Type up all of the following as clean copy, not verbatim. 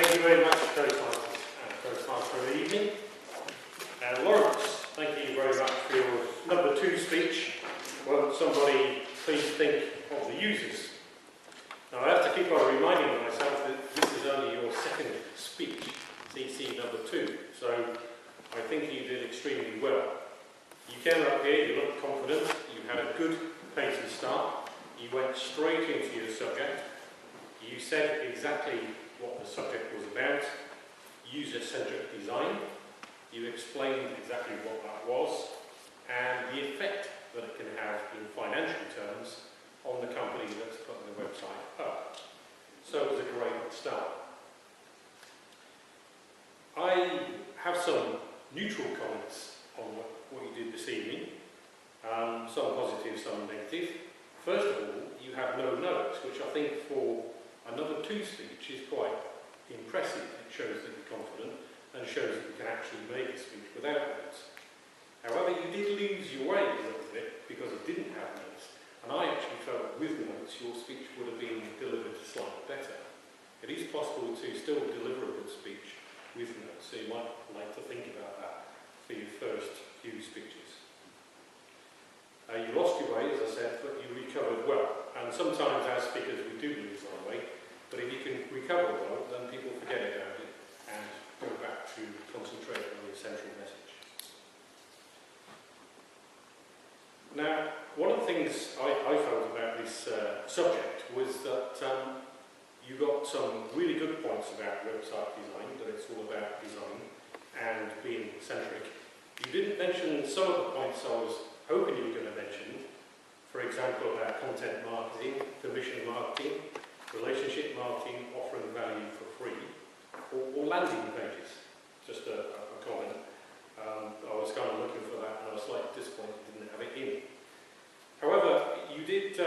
Thank you very much, co-sponsors and co-sponsor of the evening. And Lawrence, thank you very much for your number 2 speech. Won't somebody please think of the users? Now I have to keep on reminding myself that this is only your 2nd speech, CC number 2, so I think you did extremely well. You came up here, you looked confident, you had a good pace and start, you went straight into your subject, you said exactly what the subject was about, user-centric design, you explained exactly what that was, and the effect that it can have in financial terms on the company that's putting the website up. So it was a great start. I have some neutral comments on what you did this evening, some positive, some negative. First of all, you have no notes, which I think for a number 2 speech is quite impressive. It shows that you're confident and shows that you can actually make a speech without notes. However, you did lose your way a little bit because it didn't have notes, and I actually felt with notes your speech would have been delivered slightly better. It is possible to still deliver a good speech with notes, so you might like to think about that for your first few speeches. You lost your way, as I said, but you recovered well. And sometimes as speakers we do lose our way, but if you can recover well, then people forget about it and go back to concentrate on your central message. Now, one of the things I felt about this subject was that you got some really good points about website design, that it's all about design and being centric. You didn't mention some of the points I was hoping you were going to mention, for example about content marketing, permission marketing, relationship marketing, offering value for free, or landing pages. Just a comment. I was kind of looking for that and I was slightly disappointed you didn't have it in. However, you did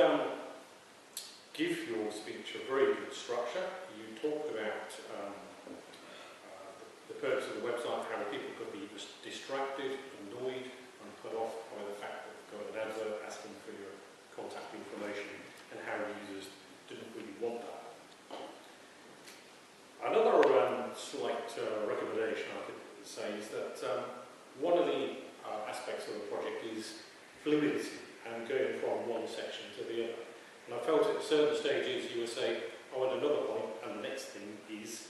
give your speech a very good structure. You talked about the purpose of the website, how people could be distracted, annoyed, and put off by the fact that you've got an advert asking for your contact information and how users didn't really want that. Another slight recommendation I could say is that one of the aspects of the project is fluidity and going from one section to the other. And I felt at certain stages you would say, oh, and another point, and the next thing is,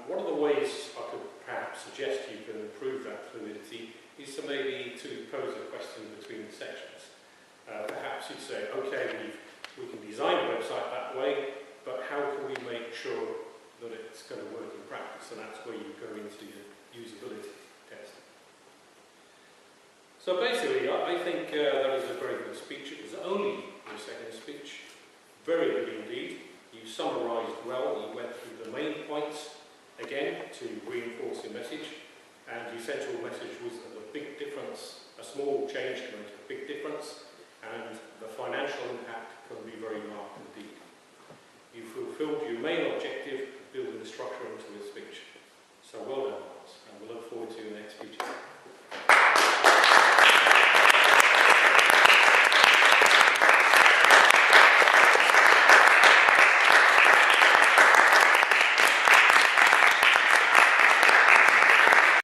one of the ways I could perhaps suggest you can improve that fluidity is to maybe to pose a question between the sections. Perhaps you'd say, okay, we can design a website that way, but how can we make sure that it's going to work in practice? And that's where you go into your usability testing. So basically, I think that was a very good speech. It was only your 2nd speech. Very good indeed. You summarised well. You went through the main points again to reinforce your message. And your central message was that a big difference, a small change can make a big difference, and the financial impact can be very marked indeed. You fulfilled your main objective